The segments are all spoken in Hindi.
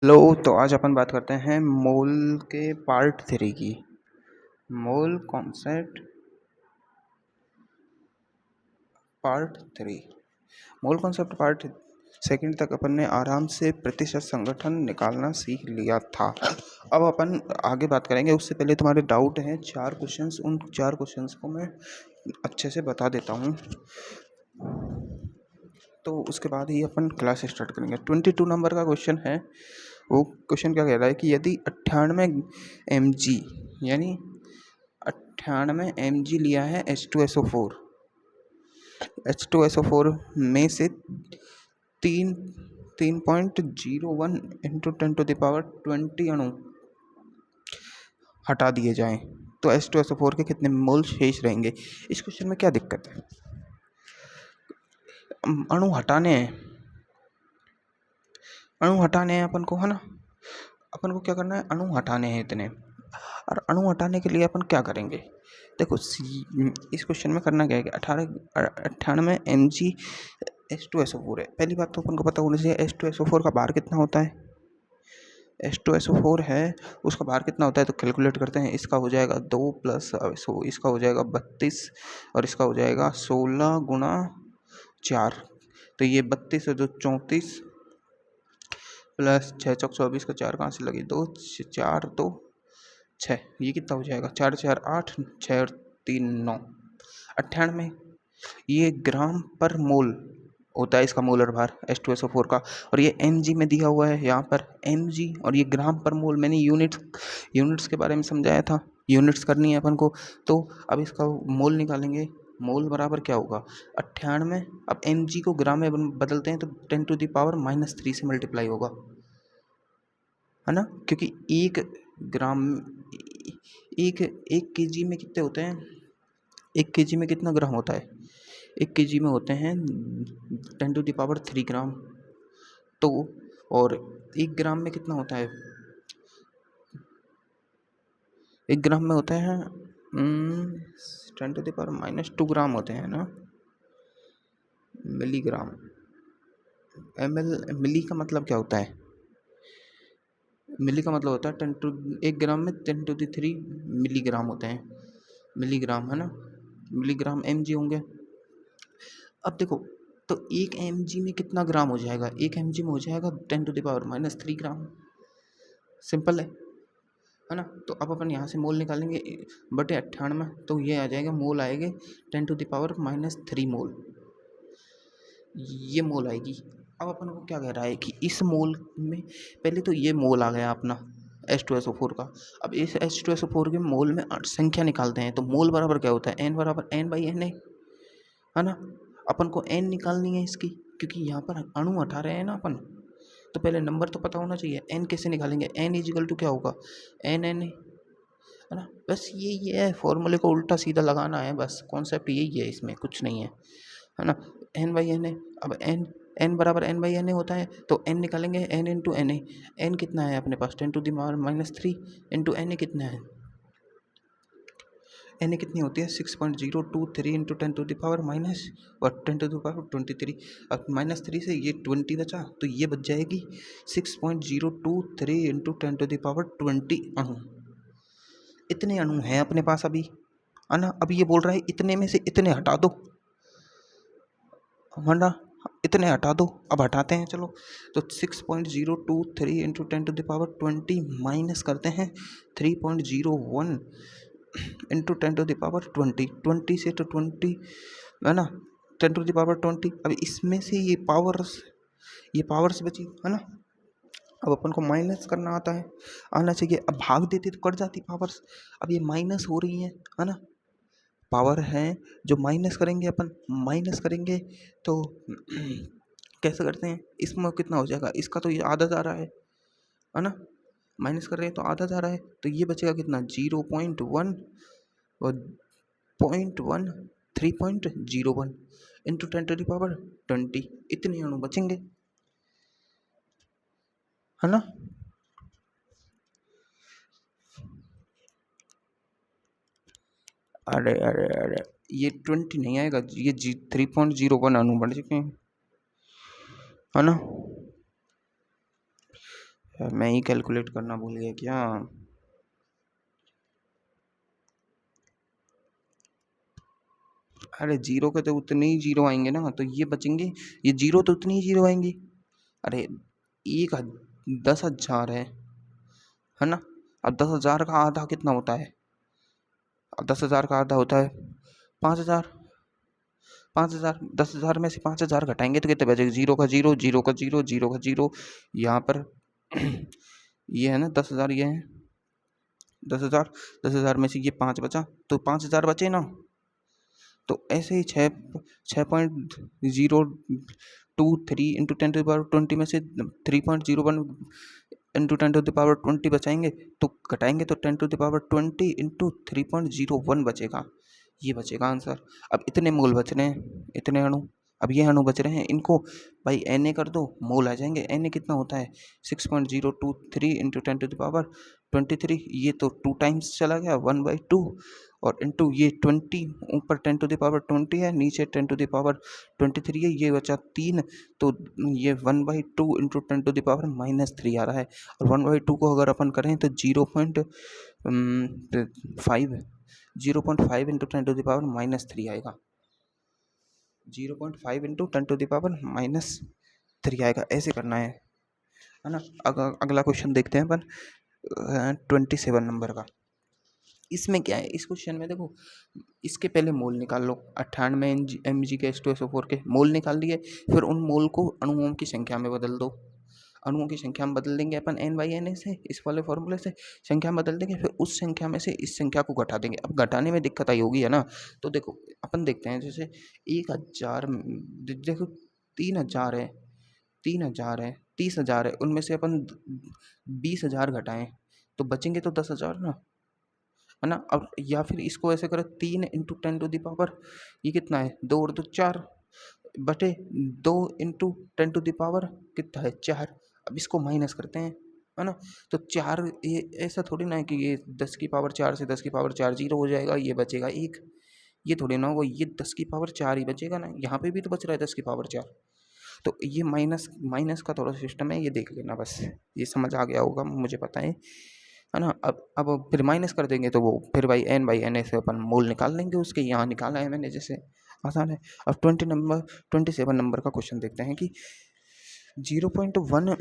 हेलो। तो आज अपन बात करते हैं मोल के पार्ट 3 की। Mole concept part 3। Mole concept part second तक अपन ने आराम से प्रतिशत संगठन निकालना सीख लिया था। अब अपन आगे बात करेंगे। उससे पहले तुम्हारे डाउट हैं 4 क्वेश्चंस, उन 4 क्वेश्चंस को मैं अच्छे से बता देता हूँ, तो उसके बाद ही अपन क्लास स्टार्ट करेंगे। 22 नंबर का क्वेश्चन है। वो क्वेश्चन क्या कह रहा है कि यदि 98 mg यानी 98 mg लिया है H2SO4 में से 3.01 इंटू 10⁻20 अणु हटा दिए जाएं तो H2SO4 के कितने मोल शेष रहेंगे। इस क्वेश्चन में क्या दिक्कत है? अणु हटाने हैं अपन को, है ना। अपन को क्या करना है? अणु हटाने हैं इतने। और अणु हटाने के लिए अपन क्या करेंगे? देखो इस क्वेश्चन में करना क्या है कि 98 mg H2SO4 है। पहली बात तो अपन को पता होना चाहिए H2SO4 का भार कितना होता है। H2SO4 है, उसका भार कितना होता है तो कैलकुलेट करते हैं। इसका हो जाएगा 2 प्लस इसका हो जाएगा 32 और इसका हो जाएगा 16 गुणा 4। तो ये 32 है, 2 34 प्लस 6 चौक 24 का 4 कहाँ से लगी? 2 4 2 6। ये कितना हो जाएगा? 4 4 8 6 और 3 9। 98 ये ग्राम पर मोल होता है इसका मोलर भार H2SO4 का। और ये mg में दिया हुआ है यहाँ पर mg, और ये ग्राम पर मोल। मैंने यूनिट्स के बारे में समझाया था, यूनिट्स करनी है अपन को। तो अब इसका मोल निकालेंगे। मोल बराबर क्या होगा? 98। अब mg को ग्राम में बदलते हैं तो 10⁻³ से मल्टीप्लाई होगा, है ना। क्योंकि एक ग्राम एक kg में कितने होते हैं? 1 kg में कितना ग्राम होता है? 1 kg में होते हैं 10⁻³ ग्राम। तो और 1 ग्राम में कितना होता है? 1 ग्राम में होते हैं 10⁻² ग्राम होते हैं ना। मिलीग्राम, मिली का मतलब क्या होता है? मिली का मतलब होता है 1 ग्राम में 10⁻³ मिलीग्राम होते हैं। मिलीग्राम, है ना। मिलीग्राम mg होंगे। अब देखो, तो 1 mg में कितना ग्राम हो जाएगा? 1 mg में हो जाएगा 10⁻³ ग्राम। सिंपल है ना। तो अब अपन यहाँ से मोल निकालेंगे बटे 98, तो ये आ जाएगा, मोल आएंगे 10⁻³ मोल। ये मोल आएगी। अब अपन को क्या कह रहा है कि इस मोल में, पहले तो ये मोल आ गया अपना H2SO4 का। अब इस H2SO4 के मोल में संख्या निकालते हैं। तो मोल बराबर क्या होता है? n बराबर n/na, है ना। अपन को n निकालनी है इसकी, क्योंकि यहाँ पर अणु हटा रहे हैं ना अपन। तो पहले नंबर तो पता होना चाहिए। n कैसे निकालेंगे? n इजिकल टू क्या होगा? n है ना। बस यही है, फॉर्मूले को उल्टा सीधा लगाना है, बस कॉन्सेप्ट यही है, इसमें कुछ नहीं है ना। n/na। अब n बराबर n/na होता है, तो n निकालेंगे n इंटू na। n कितना है अपने पास? 10⁻³ इंटू na कितना है? na कितनी होती है? 6.023 इंटू 10⁻³ अब -3 से ये 20 बचा, तो ये बच जाएगी 6.023 इंटू 10⁻20 अणु। इतने अणु हैं अपने पास अभी, है ना। अभी ये बोल रहा है इतने में से इतने हटा दो, वरना इतने हटा दो। अब हटाते हैं, चलो। तो 6.023 इंटू 10⁻20 माइनस करते हैं 3.01 इंटू 10⁻20। 20 से तो 20, है ना, 10⁻20। अब इसमें से ये पावर्स बची, है ना। अब अपन को माइनस करना आना चाहिए। अब भाग देते तो कट जाती पावर्स। अब ये माइनस हो रही है ना। पावर है जो माइनस करेंगे अपन, माइनस करेंगे तो कैसे करते हैं? इसमें कितना हो जाएगा? इसका तो ये आधा जा रहा है ना। माइनस कर रहे हैं तो आधा जा रहा है, तो ये बचेगा कितना? 0.1 और 3.01 इंटू 10⁻20। इतने अणु बचेंगे, है ना। अरे अरे अरे, ये 20 नहीं आएगा, ये 3.01 अणु बढ़ चुके हैं, है ना। मैं ही कैलकुलेट करना भूल गया क्या? अरे जीरो के तो उतने ही जीरो आएंगे ना, तो ये बचेंगे, ये जीरो तो उतनी ही जीरो आएंगी। अरे एक 10,000 है ना? अब 10,000 का आधा कितना होता है? अब 10,000 का आधा होता है 5,000। 5,000, 10,000 में से 5,000 घटाएंगे तो कितने बचेगा? जीरो का जीरो, जीरो का जीरो, जीरो का जीरो। यहाँ पर ये है ना 10,000, ये है 10,000। 10,000 में से ये 5 बचा, तो 5,000 बचे ना। तो ऐसे ही 6.023 इंटू 10⁻20 में से 3.01 इंटू 10⁻20 बचाएंगे, तो घटाएंगे तो 10⁻20 इंटू 3.01 बचेगा। ये बचेगा आंसर। अब इतने मोल बच रहे हैं, इतने अणु। अब ये अणु बच रहे हैं, इनको भाई Na कर दो, मोल आ जाएंगे। Na कितना होता है? 6.023 इंटू 10⁻23। ये तो 2 टाइम्स चला गया, 1/2, और इंटू ये 20, ऊपर 10⁻20 है, नीचे 10⁻23 है, ये बचा 3। तो ये 1/2 इंटू 10⁻³ आ रहा है। और 1/2 को अगर अपन करें तो 0.5 इंटू 10⁻³ आएगा। 0.5 इंटू 10⁻³ आएगा। ऐसे करना है ना? अगला क्वेश्चन देखते हैं अपन 27 नंबर का। इसमें क्या है, इस क्वेश्चन में देखो, इसके पहले मोल निकाल लो। 98 mg के H2SO4 के मोल निकाल लिए, फिर उन मोल को अणुओं की संख्या में बदल दो। अणुओं की संख्या में बदल देंगे अपन N/Na से, इस वाले फॉर्मूले से संख्या में बदल देंगे, फिर उस संख्या में से इस संख्या को घटा देंगे। अब घटाने में दिक्कत आई होगी, है ना? तो देखो अपन देखते हैं, जैसे 1,000, देखो 3,000 है, 3,000 है, 30,000 है, उनमें से अपन 20,000 घटाएं तो बचेंगे तो 10,000 ना, है ना? अब या फिर इसको ऐसे करें, 3 इंटू 10⁻, ये कितना है? 2 और 2 4 बटे 2 इंटू 10⁻, कितना है? 4। अब इसको माइनस करते हैं, है ना? तो 4, ये ऐसा थोड़ी ना है कि ये 10⁻4 से 10⁻4 जीरो हो जाएगा, ये बचेगा 1। ये थोड़ी ना होगा, ये 10⁻4 ही बचेगा ना। यहाँ पे भी तो बच रहा है 10⁻4। तो ये माइनस माइनस का थोड़ा सिस्टम है, ये देख लेना बस। ये समझ आ गया होगा, मुझे पता है ना? अब फिर माइनस कर देंगे तो वो फिर भाई N/Na से अपन मोल निकाल लेंगे उसके। यहाँ निकाला है मैंने, जैसे आसान है। अब 27 नंबर का क्वेश्चन देखते हैं कि 0.1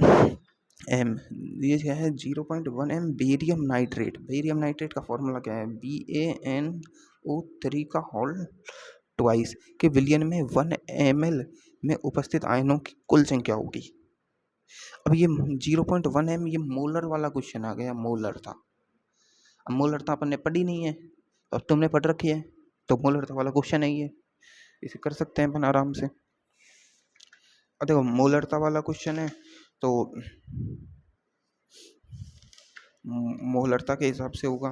m, ये क्या है? 0.1 m barium nitrate. Barium nitrate का फॉर्मूला क्या है? BaNO3 का होल ट्वाइस के विलयन में 1 ml में उपस्थित आयनों की कुल संख्या होगी। अब ये 0.1 m, ये मोलर वाला क्वेश्चन आ गया। मोलर था, अब मोलरता अपन ने पढ़ी नहीं है, अब तुमने पढ़ रखी है, तो मोलरता वाला क्वेश्चन है ये, इसे कर सकते हैं अपन आराम से। अब देखो मोलरता वाला क्वेश्चन है, तो मोलरता के हिसाब से होगा।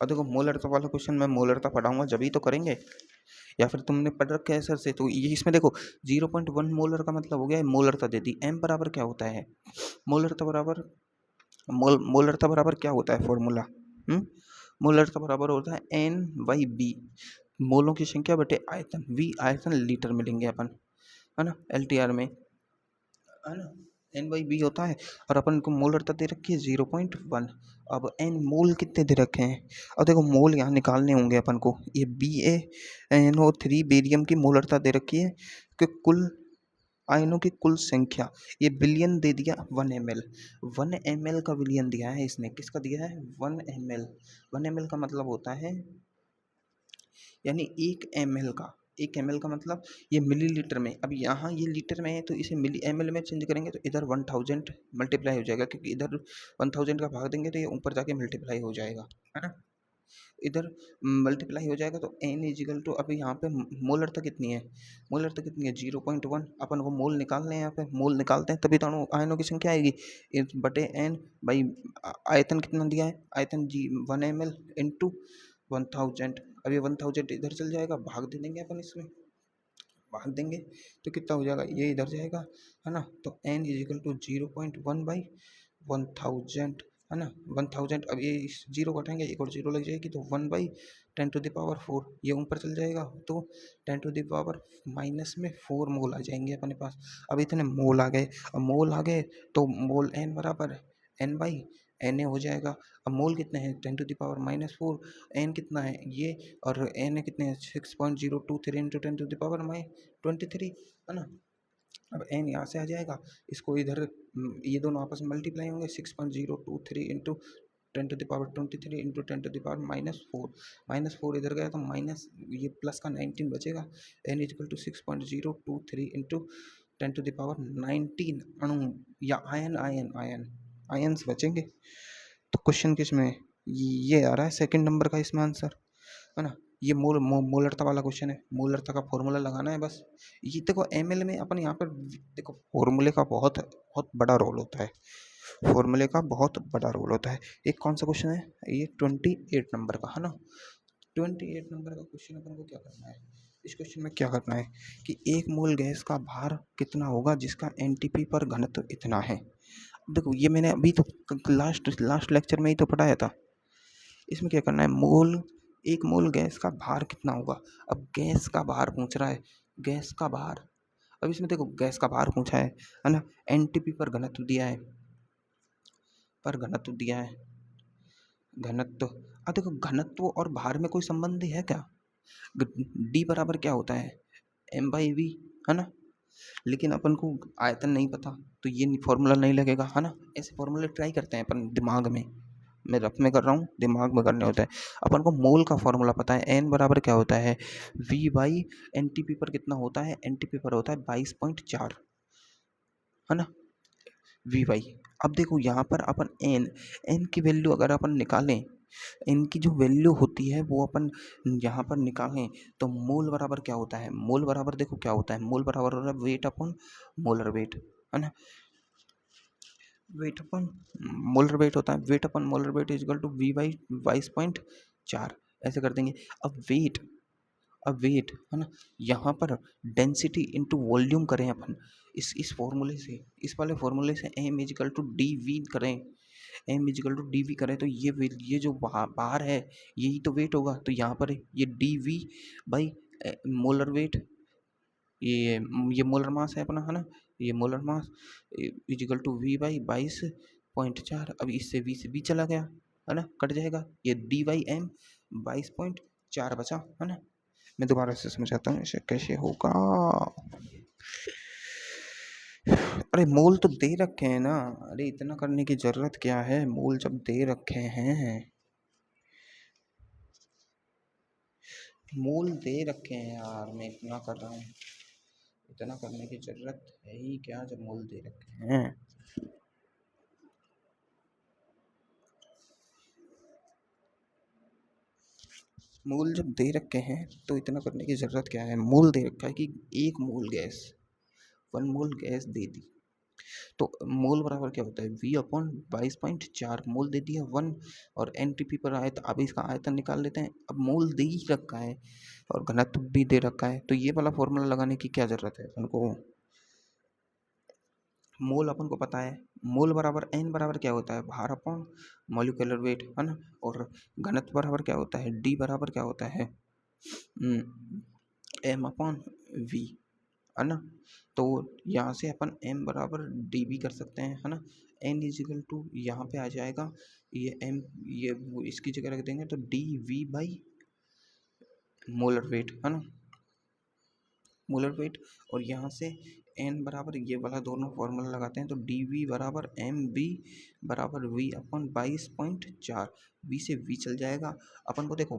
अब देखो मोलरता वाला क्वेश्चन मैं मोलरता पढ़ाऊंगा जब ही तो करेंगे, या फिर तुमने पढ़ रखा है सर से। तो ये इसमें देखो 0.1 मोलर का मतलब हो गया है, मोलरता दे दी। m बराबर क्या होता है? मोलरता बराबर मोलरता बराबर क्या होता है फॉर्मूला? मोलरता बराबर होता है N/B, मोलों की संख्या बटे आयतन। V आयतन लीटर में लेंगे अपन, है ना? LTR में, है ना? N/B होता है, और अपन को मोलरता दे रखी है 0.1। अब N मोल कितने दे रखे हैं? अब देखो मोल यहाँ निकालने होंगे अपन को। ये BaNO3 बेरियम की मोलरता दे रखी है कि कुल आयनों की कुल संख्या, ये बिलियन दे दिया 1 ml। 1 ml का बिलियन दिया है इसने। किसका दिया है? 1 ml। 1 ml का मतलब होता है, यानी 1 ml का, 1 ml का मतलब ये मिलीलीटर में। अब यहाँ ये लीटर में है, तो इसे मिली ml में चेंज करेंगे तो इधर 1000 मल्टीप्लाई हो जाएगा, क्योंकि इधर 1000 का भाग देंगे तो ये ऊपर जाके मल्टीप्लाई हो जाएगा, है ना? इधर मल्टीप्लाई हो जाएगा, तो n इजिकल टू, अभी यहाँ पे मोलरता कितनी है? मोलरता कितनी है? 0.1। अपन को मोल निकालने हैं, यहाँ पे मोल निकालते हैं तभी तो आयनों की संख्या आएगी। बटे n भाई आयतन कितना दिया है? आयतन 1 ml इंटू 1000। अब ये 1000 इधर चल जाएगा, भाग दे देंगे अपन इसमें, भाग देंगे तो कितना हो जाएगा? ये इधर जाएगा, है ना? तो n इजिकल टू 0.1/1000, है ना? 1000। अब ये इस जीरो घटाएंगे, एक और जीरो लग जाएगी, तो 1/10⁴ ये ऊपर चल जाएगा, तो 10⁻⁻4 मोल आ जाएंगे अपने पास। अब इतने मोल आ गए। अब मोल आ गए तो मोल n बराबर एन बाई एन ए हो जाएगा। अब मोल कितने हैं, 10⁻⁻⁴, एन कितना है ये, और एन ए कितने हैं, 6.023 इंटू 10⁻23, है ना। अब एन यहाँ से आ जाएगा, इसको इधर ये दोनों आपस में मल्टीप्लाई होंगे, 6.023 इंटू 10⁻23 इंटू 10⁻⁻4, -4 इधर गया तो माइनस ये प्लस का 19 बचेगा। एन इजकल टू 6.023 इंटू 10⁻19 अणु या आयन आयन आयन आयन्स बचेंगे। तो क्वेश्चन किस में ये आ रहा है, सेकंड नंबर का इसमें आंसर, है ना। ये मोलरता वाला क्वेश्चन है, मोलरता का फॉर्मूला लगाना है बस। ये देखो एमएल में अपन यहाँ पर देखो फॉर्मूले का बहुत बहुत बड़ा रोल होता है, फॉर्मूले का बहुत बड़ा रोल होता है। एक कौन सा क्वेश्चन है ये, 28 नंबर का, है ना। 28 नंबर का क्वेश्चन अपन को क्या करना है, इस क्वेश्चन में क्या करना है कि एक मोल गैस का भार कितना होगा जिसका एनटीपी पर घनत्व इतना है। देखो ये मैंने अभी तो लास्ट लेक्चर में ही तो पढ़ाया था। इसमें क्या करना है, एक मोल गैस का भार कितना होगा। अब गैस का भार पूछ रहा है, गैस का भार। अब इसमें देखो गैस का भार पूछा है ना, एनटीपी पर घनत्व दिया है, घनत्व। अब देखो घनत्व और भार में कोई संबंध है क्या, डी बराबर क्या होता है, एम बाई वी, है ना। लेकिन अपन को आयतन नहीं पता तो ये फॉर्मूला नहीं लगेगा, है ना। ऐसे फॉर्मूले ट्राई करते हैं अपन दिमाग में, मैं रफ में कर रहा हूँ, दिमाग में करने होता है। अपन को मोल का फॉर्मूला पता है, एन बराबर क्या होता है, V by N T P पर कितना होता है, एन टी पी पर होता है 22.4, है ना, वी बाई। अब देखो यहाँ पर अपन एन की वैल्यू अगर अपन निकालें, एन की जो वैल्यू होती है वो अपन यहाँ पर निकालें तो मोल बराबर क्या होता है, मोल बराबर देखो क्या होता है, मोल बराबर हो रहा है वेट अपॉन मोलर वेट, है ना। वेट अपन मोलर वेट होता है, वेट अपन molar weight is equal to V by 22.4, ऐसे कर देंगे। अब वेट है ना, यहाँ पर डेंसिटी इनटू वॉल्यूम करें अपन, इस फॉर्मूले से, इस वाले फॉर्मूले से M equal to D V करें, M equal to D V करें तो ये जो बाहर है यही तो वेट होगा, तो यहाँ पर ये D V by molar weight, ये मोलर मास है अपना, है ना। ये molar mass equal to V by 22.4, अब इससे वी से वी चला गया, है ना, कट जाएगा, ये डी बाई एम 22.4 बचा, है ना। मैं दोबारा से समझाता हूँ इसे कैसे होगा। अरे मोल तो दे रखे हैं ना, अरे इतना करने की जरूरत क्या है, मोल जब दे रखे हैं, मोल दे रखे हैं यार, मैं इतना कर रहा हूँ, इतना करने की जरूरत है ही क्या जब मोल दे रखे हैं। मोल जब दे रखे हैं तो इतना करने की ज़रूरत क्या है, मोल दे रखा है कि एक मोल गैस, 1 मोल गैस दे दी, तो मोल बराबर क्या होता है, वी अपॉन 22.4, मोल दे दिया 1 और एन टी पी पर आए तो अब इसका आयतन निकाल लेते हैं। अब मोल दे ही रखा है और घनत्व भी दे रखा है तो ये वाला फॉर्मूला लगाने की क्या ज़रूरत है अपन को। मोल अपन को पता है, मोल बराबर एन बराबर क्या होता है, भार अपॉन मॉलिक्यूलर वेट, है ना। और घनत्व बराबर क्या होता है, डी बराबर क्या होता है, एम अपॉन वी, है ना। तो यहाँ से अपन एम बराबर डी भी कर सकते हैं, है ना। एन इजिकल टू यहाँ पे आ जाएगा, ये एम ये इसकी जगह रख देंगे तो D V by molar weight, है ना, मोलर वेट। और यहाँ से एन बराबर ये वाला दोनों फॉर्मूला लगाते हैं तो डी वी बराबर एम बी बराबर वी अपन 22.4, वी से वी चल जाएगा। अपन को देखो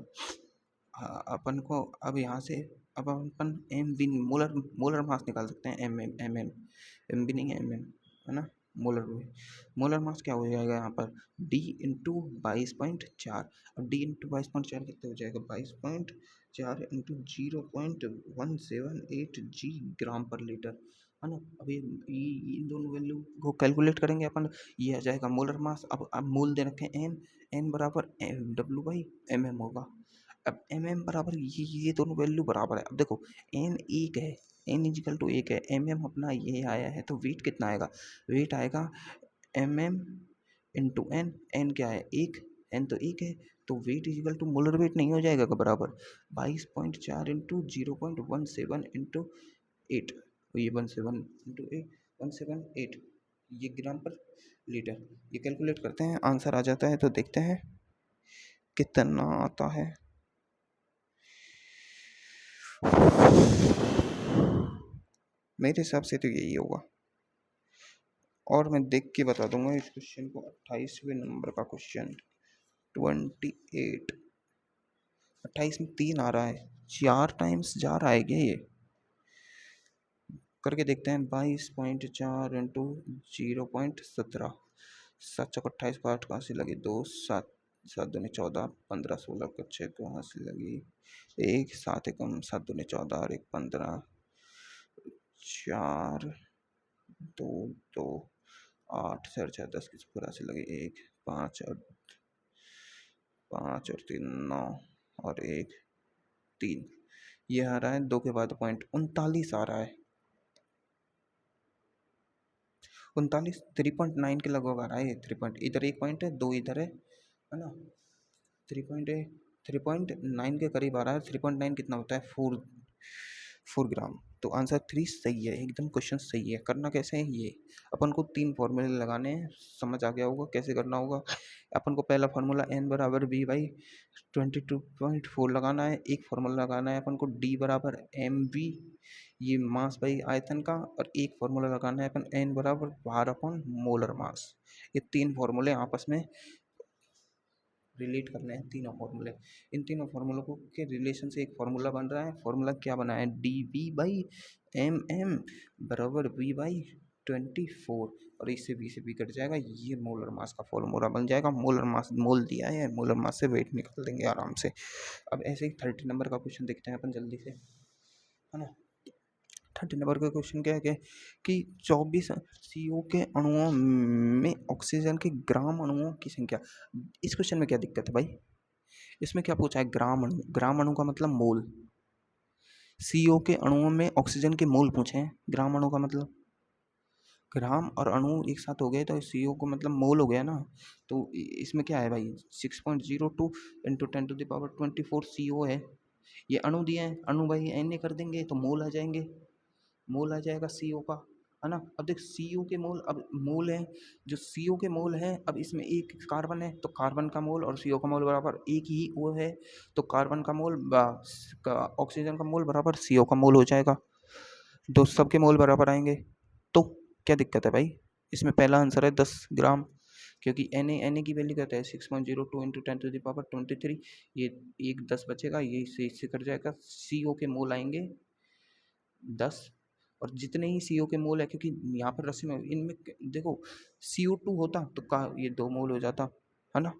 अपन को अब यहाँ से अब अपन एम बी मोलर मास निकाल सकते हैं, एम बी नहीं है एम एन, है ना। मोलर मास क्या हो जाएगा यहाँ पर, डी इंटू 22.4, अब डी इंटू 22.4 कितने हो जाएगा, 22.4 इंटू 0.178 जी ग्राम पर लीटर, है ना। अब ये इन दोनों वैल्यू को कैलकुलेट करेंगे अपन, ये आ जाएगा मोलर मास। अब मोल दे रखे हैं एन बराबर डब्ल्यू बाई एम एम होगा। अब एम एम बराबर ये दोनों वैल्यू बराबर है। अब देखो एन एक है, एन इजिकल टू एक है, एम एम अपना ये आया है तो वेट कितना आएगा, वेट आएगा M M into N, N क्या है एक, एन तो एक है तो weight equal to molar weight नहीं हो जाएगा का बराबर 22.4 इंटू 0.17 इंटू 8, ये 17 इंटू 8 178, ये ग्राम पर लीटर। ये कैलकुलेट करते हैं, आंसर आ जाता है तो देखते हैं कितना आता है। मेरे हिसाब से तो यही होगा, और मैं देख के बता दूंगा इस क्वेश्चन को। 28वें नंबर का क्वेश्चन 28। 28 में 3 आ रहा है, 4 टाइम्स जा रहा है क्या ये? करके देखते हैं। 22.4 इंटू 0.17, 7 चौक 28 को 8 कहाँ से लगी? 2 7 7 दूनी 14, 15 16 को 6 कहाँ से लगी? 1 7 एकम 7 दूनी 14 और 1 15, 4 2 2 8 4 6 10 की पूरा से लगी 1 5 और 3 9 और 1 3। ये आ रहा है 2 के बाद पॉइंट 39 आ रहा है। 39 3.9 के लगभग आ रहा है। 3 इधर 1 पॉइंट है, 2 इधर है ना? 3.9 के करीब आ रहा है। 3.9 कितना होता है? 4 ग्राम। तो आंसर 3 सही है, एकदम क्वेश्चन सही है। करना कैसे है ये? अपन को 3 फॉर्मूले लगाने हैं, समझ आ गया होगा कैसे करना होगा। अपन को पहला फार्मूला n बराबर b बाई 22.4 लगाना है। एक फार्मूला लगाना है अपन को d बराबर mv, ये मास बाई आयतन का। और एक फार्मूला लगाना है अपन n बराबर भार अपॉन मोलर मास। ये 3 फार्मूले आपस में रिलेट करने हैं, तीनों फार्मूले। इन तीनों फार्मूलों को के रिलेशन से एक फार्मूला बन रहा है। फार्मूला क्या बना है? D V by M M बराबर वी बाई 24, और इससे बी से बी कट जाएगा। ये मोलर मास का फॉर्मूला बन जाएगा। मोलर मास मोल दिया है, मोलर मास से वेट निकाल देंगे आराम से। अब ऐसे ही 30 नंबर का क्वेश्चन देखते हैं अपन जल्दी से, है ना? 30 नंबर का क्वेश्चन क्या है कि 24 CO के अणुओं में ऑक्सीजन के ग्राम अणुओं की संख्या। इस क्वेश्चन में क्या दिक्कत है भाई? इसमें क्या पूछा है? ग्राम अणु। ग्राम अणु का मतलब मोल। CO के अणुओं में ऑक्सीजन के मोल पूछे हैं, ग्राम अणु का मतलब ग्राम और अणु एक साथ हो गए तो CO को मतलब मोल हो गया ना। तो इसमें क्या है भाई? 6.02 इंटू 10⁻24 CO है। ये अणु दिए हैं, अणु भाई एन कर देंगे तो मोल आ जाएंगे। मोल आ जाएगा CO का, है ना? अब देख CO के मोल, अब मोल है जो CO के मोल है। अब इसमें एक कार्बन है तो कार्बन का मोल और CO का मोल बराबर एक ही वो है, तो कार्बन का मोल ऑक्सीजन का मोल बराबर CO का मोल हो जाएगा। दो सबके मोल बराबर आएंगे, तो क्या दिक्कत है भाई? इसमें पहला आंसर है 10 ग्राम, क्योंकि Na की वैल्यू कहता है 6.02 इंटू 10⁻23। ये एक 10 बचेगा, ये इससे कट जाएगा। CO के मोल आएंगे 10, और जितने ही CO के मोल है, क्योंकि यहाँ पर रस्सी में इनमें देखो CO2 होता तो का ये 2 मोल हो जाता, है ना?